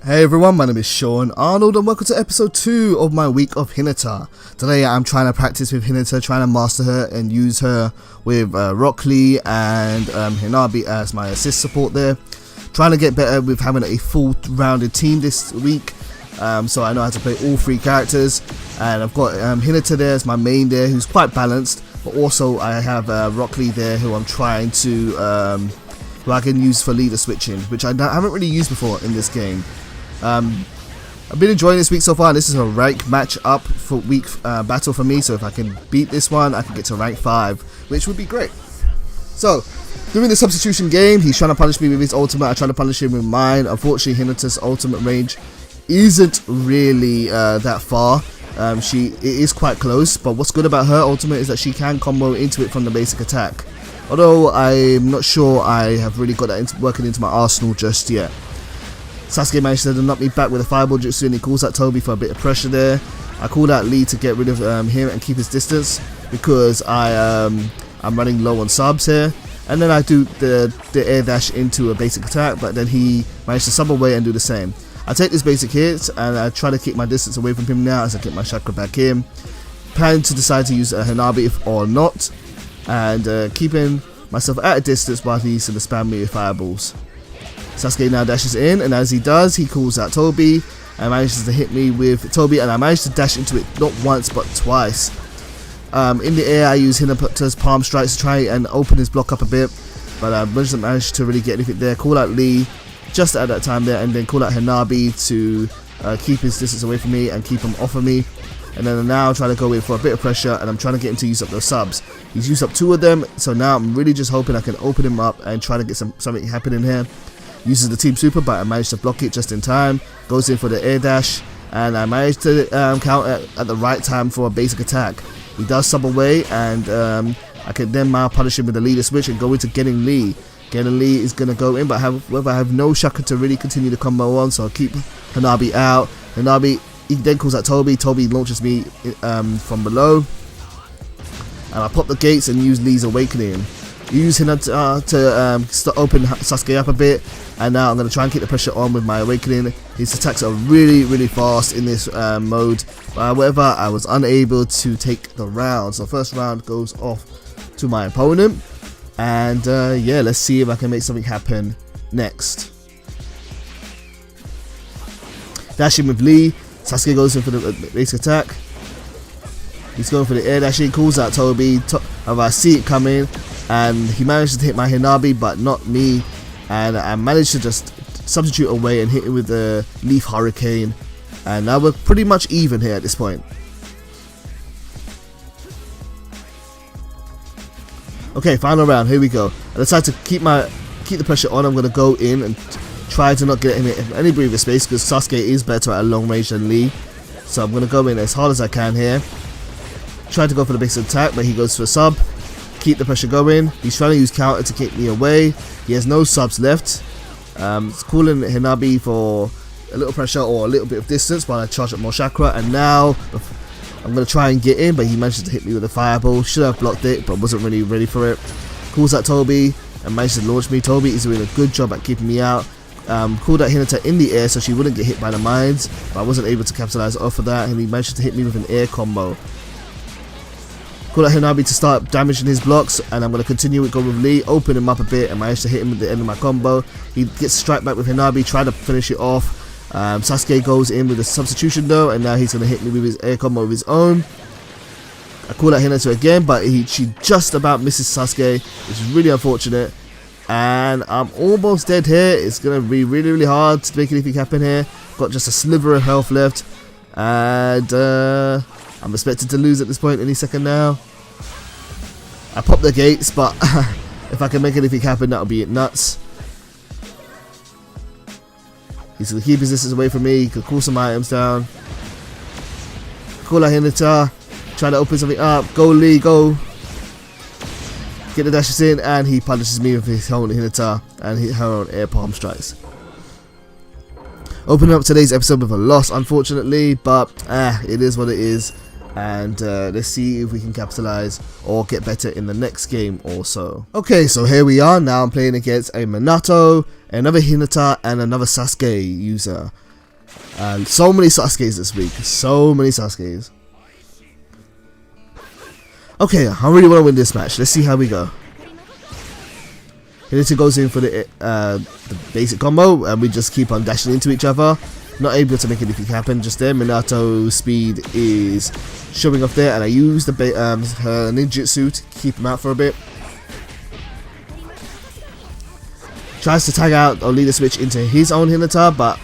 Hey everyone, my name is Sean Arnold and welcome to episode 2 of my week of HINATA. Today I'm trying to practice with HINATA, trying to master her and use her with Rock Lee and Hinabi as my assist support there. Trying to get better with having a full rounded team this week, so I know how to play all 3 characters, and I've got HINATA there as my main there, who's quite balanced, but also I have Rock Lee there who I'm trying to who I can use for leader switching, which I haven't really used before in this game. I've been enjoying this week so far, and this is a rank match up for week battle for me, so if I can beat this one I can get to rank 5, which would be great. So during the substitution game, he's trying to punish me with his ultimate, I try to punish him with mine. Unfortunately Hinata's ultimate range isn't really that far. It is quite close, but what's good about her ultimate is that she can combo into it from the basic attack, although I'm not sure I have really got that working into my arsenal just yet. Sasuke managed to knock me back with a fireball jutsu, and he calls out Toby for a bit of pressure there. I called out Lee to get rid of him and keep his distance because I'm running low on subs here. And then I do the air dash into a basic attack, but then he managed to sub away and do the same. I take this basic hit and I try to keep my distance away from him now as I get my chakra back in. Plan to decide to use a Hinabi or not, and keeping myself at a distance while he's going to spam me with fireballs. Sasuke now dashes in, and as he does, he calls out Toby and manages to hit me with Toby, and I managed to dash into it not once but twice. In the air I use Hinata's palm strikes to try and open his block up a bit, but I didn't manage to really get anything there. Call out Lee just at that time there, and then call out Hinabi to keep his distance away from me and keep him off of me. And then now try to go in for a bit of pressure, and I'm trying to get him to use up those subs. He's used up 2 of them, so now I'm really just hoping I can open him up and try to get something happening here. Uses the team super, but I managed to block it just in time. Goes in for the air dash, and I managed to counter at the right time for a basic attack. He does sub away, and I can then now punish him with the leader switch and go into getting Lee. Getting Lee is going to go in, but I have no chakra to really continue the combo on, so I'll keep Hinabi out. Hinabi, he then calls out Toby. Toby launches me from below, and I pop the gates and use Lee's awakening. Use Hinata to open Sasuke up a bit, and now I'm going to try and keep the pressure on with my awakening. His attacks are really fast in this mode, but however I was unable to take the round, so first round goes off to my opponent, and yeah, let's see if I can make something happen next. Dashing with Lee, Sasuke goes in for the basic attack. He's going for the air dash, he calls out Toby, I see it coming, and he manages to hit my Hinabi but not me, and I managed to just substitute away and hit him with the leaf hurricane, and now we're pretty much even here at this point. Okay, final round, here we go. I decide to keep the pressure on. I'm going to go in and try to not get him in any breather space because Sasuke is better at a long range than Lee, so I'm going to go in as hard as I can here. Try to go for the basic attack, but he goes for a sub. Keep the pressure going. He's trying to use counter to keep me away. He has no subs left. It's calling Hinabi for a little pressure or a little bit of distance while I charge up more chakra, and now I'm going to try and get in, but he manages to hit me with a fireball. Should have blocked it, but wasn't really ready for it. Calls out Toby and manages to launch me. Toby is doing a good job at keeping me out. Called out Hinata in the air so she wouldn't get hit by the mines, but I wasn't able to capitalize off of that, and he managed to hit me with an air combo. Call out Hinabi to start damaging his blocks, and I'm going to continue with with Lee, open him up a bit, and manage to hit him at the end of my combo. He gets strike back with Hinabi, try to finish it off. Sasuke goes in with a substitution though, and now he's going to hit me with his air combo of his own. I call out Hinata again, but she just about misses Sasuke, which is really unfortunate. And I'm almost dead here. It's going to be really hard to make anything happen here. Got just a sliver of health left, and I'm expected to lose at this point any second now. I pop the gates, but if I can make anything happen, that'll be nuts. He's going to keep his distance away from me. He could call some items down. Call out Hinata. Try to open something up. Go Lee, go. Get the dashes in, and he punishes me with his own Hinata and her own air palm strikes. Opening up today's episode with a loss, unfortunately, but it is what it is. And let's see if we can capitalize or get better in the next game or so. Okay, so here we are. Now I'm playing against a Minato, another Hinata, and another Sasuke user. So many Sasuke's this week. So many Sasuke's. Okay, I really want to win this match. Let's see how we go. Hinata goes in for the basic combo, and we just keep on dashing into each other. Not able to make anything happen just there. Minato's speed is showing off there, and I use the her ninjutsu to keep him out for a bit. Tries to tag out or lead the switch into his own Hinata, but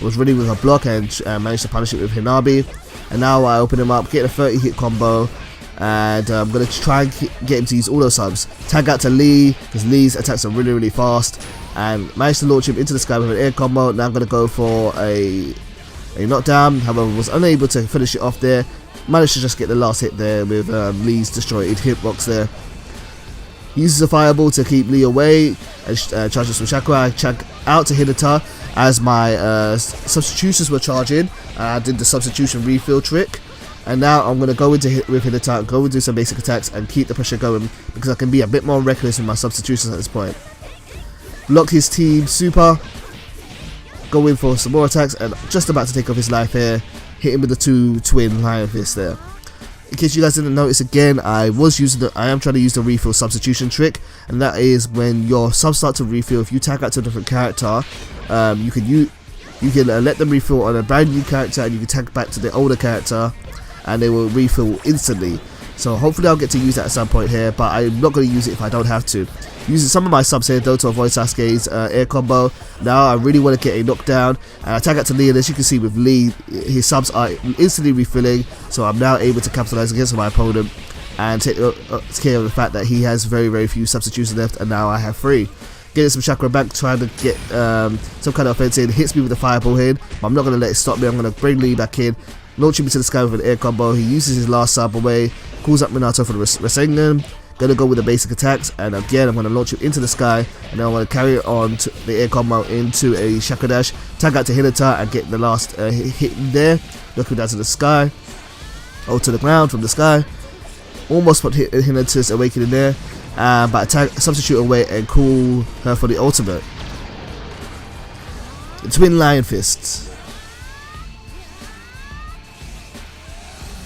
was ready with a block and managed to punish it with Hinabi. And now I open him up, get a 30-hit combo, and I'm going to try and get him to use auto subs. Tag out to Lee, because Lee's attacks are really fast, and managed to launch him into the sky with an air combo. Now I'm going to go for a knockdown, however was unable to finish it off there. Managed to just get the last hit there with Lee's destroyed hitbox there. Uses a fireball to keep Lee away and charges some chakra. I check out to Hinata as my substitutions were charging. I did the substitution refill trick, and now I'm going to go into with Hinata, go and do some basic attacks and keep the pressure going, because I can be a bit more reckless with my substitutions at this point. Block his team super, go in for some more attacks, and just about to take off his life here. Hit him with the two twin lion fists there. In case you guys didn't notice, again, I am trying to use the refill substitution trick, and that is when your subs start to refill. If you tag out to a different character, you can let them refill on a brand new character, and you can tag back to the older character, and they will refill instantly. So hopefully I'll get to use that at some point here, but I'm not going to use it if I don't have to. Using some of my subs here though to avoid Sasuke's air combo. Now I really want to get a knockdown, and I tag out to Lee, and as you can see with Lee, his subs are instantly refilling, so I'm now able to capitalize against my opponent and take care of the fact that he has very few substitutions left, and now I have 3. Getting some chakra back, trying to get some kind of offense in. Hits me with a fireball here, but I'm not going to let it stop me. I'm going to bring Lee back in, launch him into the sky with an air combo. He uses his last sub away, calls up Minato for the Rasengan. Gonna go with the basic attacks, and again I'm gonna launch him into the sky, and then I'm gonna carry it on to the air combo into a chakra dash, tag out to Hinata and get the last hit in there. Looking down to the sky, or to the ground from the sky. Almost put Hinata's awakening there, but substitute away and call her for the ultimate. The twin lion fists.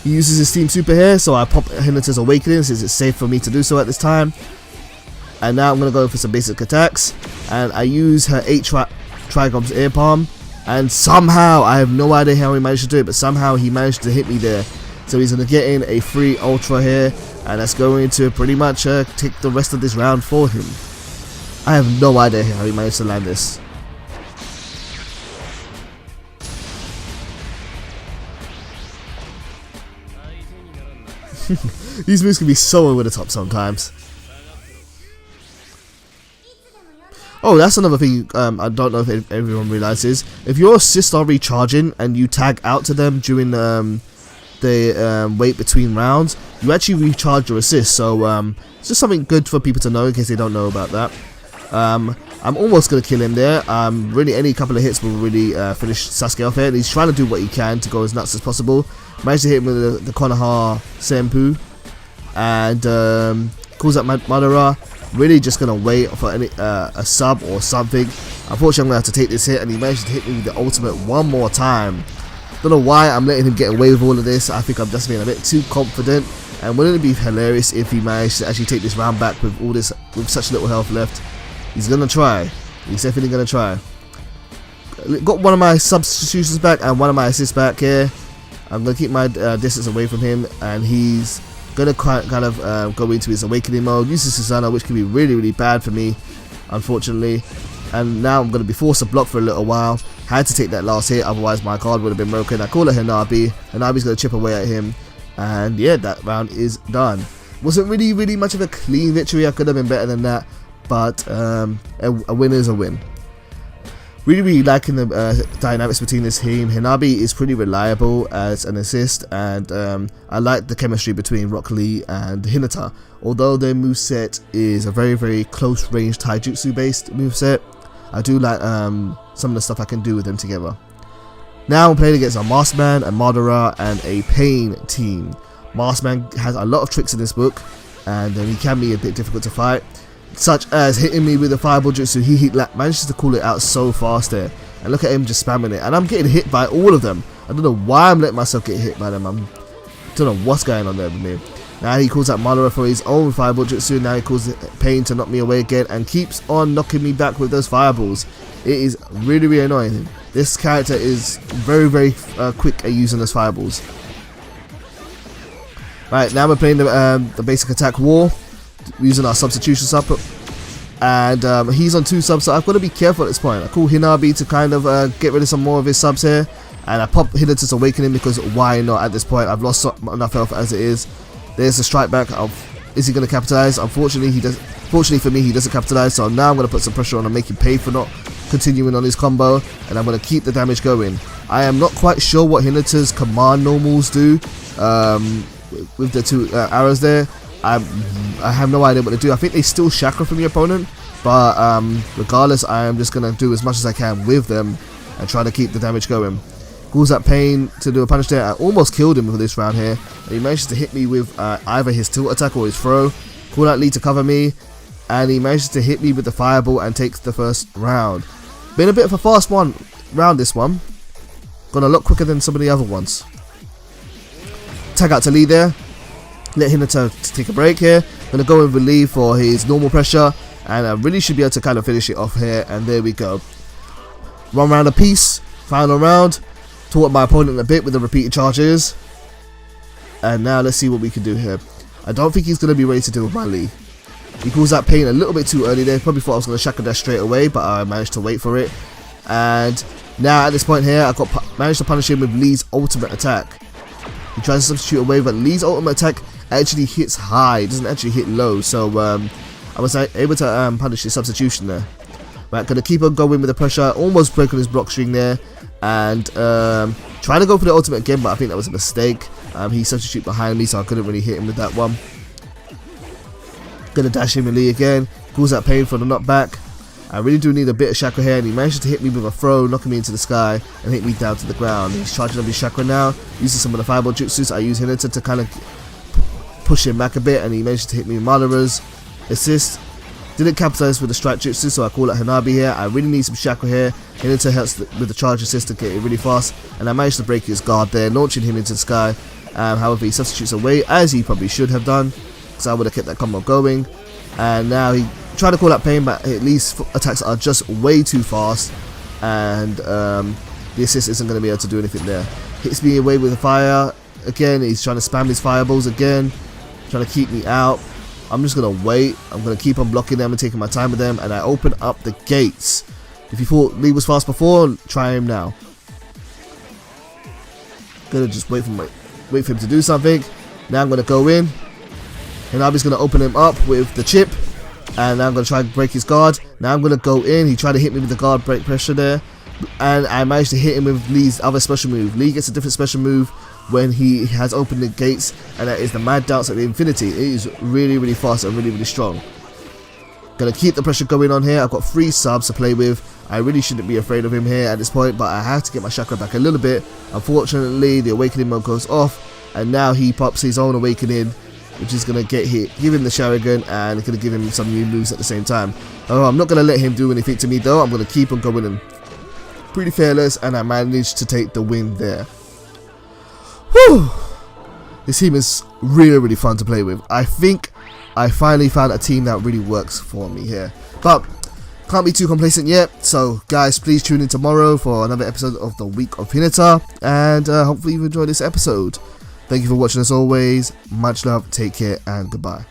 He uses his team super here, so I pop Hinata's awakening since it's safe for me to do so at this time. And now I'm going to go for some basic attacks, and I use her 8 Trigoms air palm, and somehow, I have no idea how he managed to do it, but somehow he managed to hit me there. So he's going to get in a free ultra here, and that's going to pretty much take the rest of this round for him. I have no idea how he managed to land this. These moves can be so over the top sometimes. Oh, that's another thing I don't know if everyone realizes. If your assists are recharging and you tag out to them during the wait between rounds, you actually recharge your assists. So it's just something good for people to know in case they don't know about that. I'm almost going to kill him there. Really, any couple of hits will really finish Sasuke off here. And he's trying to do what he can to go as nuts as possible. Managed to hit him with the Konoha Senpu, and calls up Madara. Really just going to wait for any a sub or something. Unfortunately, I'm going to have to take this hit, and he managed to hit me with the ultimate one more time. Don't know why I'm letting him get away with all of this. I think I'm just being a bit too confident, and wouldn't it be hilarious if he managed to actually take this round back with all this, with such little health left. He's going to try. He's definitely going to try. Got one of my substitutions back and one of my assists back here. I'm going to keep my distance away from him, and he's going to kind of go into his awakening mode. Uses Susanna, which can be really bad for me, unfortunately. And now I'm going to be forced to block for a little while. Had to take that last hit, otherwise my card would have been broken. I call it Hinabi. Hinabi's going to chip away at him, and yeah, that round is done. Wasn't really much of a clean victory. I could have been better than that, but a win is a win. Really liking the dynamics between this team. Hinabi is pretty reliable as an assist, and I like the chemistry between Rock Lee and Hinata. Although their moveset is a very close range taijutsu based moveset, I do like some of the stuff I can do with them together. Now I'm playing against a Maskman, a Madara, and a Pain team. Maskman has a lot of tricks in this book, and he can be a bit difficult to fight, such as hitting me with a fireball jutsu. He manages to call it out so fast there, And look at him just spamming it. And I'm getting hit by all of them. I don't know why I'm letting myself get hit by them. I don't know what's going on there with me. Now he calls out Madara for his own fireball jutsu. Now he calls Pain to knock me away again and keeps on knocking me back with those fireballs. It is really, really annoying. This character is very, very quick at using those fireballs. Right, now we're playing the basic attack war, using our substitution sub. And he's on 2 subs, so I've got to be careful at this point. I call Hinabi to kind of get rid of some more of his subs here. And I pop Hinata's Awakening because why not at this point? I've lost enough health as it is. There's the strike back. Is he going to capitalize? Unfortunately, he does. Fortunately for me, he doesn't capitalize. So now I'm going to put some pressure on and make him pay for not continuing on his combo. And I'm going to keep the damage going. I am not quite sure what Hinata's command normals do with the 2 arrows there. I have no idea what to do. I think they steal chakra from your opponent. But regardless, I am just going to do as much as I can with them and try to keep the damage going. Calls that Pain to do a punish there. I almost killed him for this round here. He manages to hit me with either his tilt attack or his throw. Call out Lee to cover me. And he manages to hit me with the fireball and takes the first round. Been a bit of a fast round this one. Gone a lot quicker than some of the other ones. Tag out to Lee there. Let Hinata take a break here. Gonna go in with Lee for his normal pressure. And I really should be able to kind of finish it off here. And there we go. 1 round apiece. Final round. Taught my opponent a bit with the repeated charges. And now let's see what we can do here. I don't think he's going to be ready to deal with my Lee. He calls out Pain a little bit too early there. Probably thought I was going to Chakra Dash straight away, but I managed to wait for it. And now at this point here, I managed to punish him with Lee's ultimate attack. He tries to substitute away, but Lee's ultimate attack actually hits high. It doesn't actually hit low. So I was able to punish his substitution there. Right, going to keep on going with the pressure. Almost broken his block string there. And trying to go for the ultimate again, but I think that was a mistake. He substituted behind me, so I couldn't really hit him with that one. Gonna dash him with Lee again. Calls out Pain for the knockback. I really do need a bit of chakra here, and he manages to hit me with a throw, knocking me into the sky, and hit me down to the ground. He's charging up his chakra now, using some of the fireball jutsus. I use Hinata to kind of push him back a bit, and he managed to hit me with Madara's assist. Didn't capitalize with the strike jutsu, so I call out Hinabi here. I really need some chakra here. Hinata helps with the charge assist to get it really fast, and I managed to break his guard there, launching him into the sky. However, he substitutes away, as he probably should have done, because I would have kept that combo going. And now he tried to call out Pain, but at least attacks are just way too fast, and the assist isn't going to be able to do anything there. Hits me away with the fire again. He's trying to spam his fireballs again, trying to keep me out. I'm just going to wait. I'm going to keep on blocking them and taking my time with them, and I open up the gates. If you thought Lee was fast before, try him now. Gonna just wait for him to do something. Now I'm going to go in. Hinabi's going to open him up with the chip, and now I'm going to try and break his guard. Now I'm going to go in. He tried to hit me with the guard break pressure there, and I managed to hit him with Lee's other special move. Lee gets a different special move when he has opened the gates, and that is the Mad Dance at the Infinity. It is really, really fast and really, really strong. Gonna keep the pressure going on here. I've got 3 subs to play with. I really shouldn't be afraid of him here at this point, but I have to get my chakra back a little bit. Unfortunately, the awakening mode goes off, and now he pops his own awakening, which is gonna get hit, give him the Sharingan, and it's gonna give him some new moves at the same time. Oh, I'm not gonna let him do anything to me though. I'm gonna keep on going and pretty fearless, and I managed to take the win there. Whew. This team is really, really fun to play with. I think I finally found a team that really works for me here. But can't be too complacent yet. So guys, please tune in tomorrow for another episode of the Week of HINATA. And hopefully you've enjoyed this episode. Thank you for watching as always. Much love, take care, and goodbye.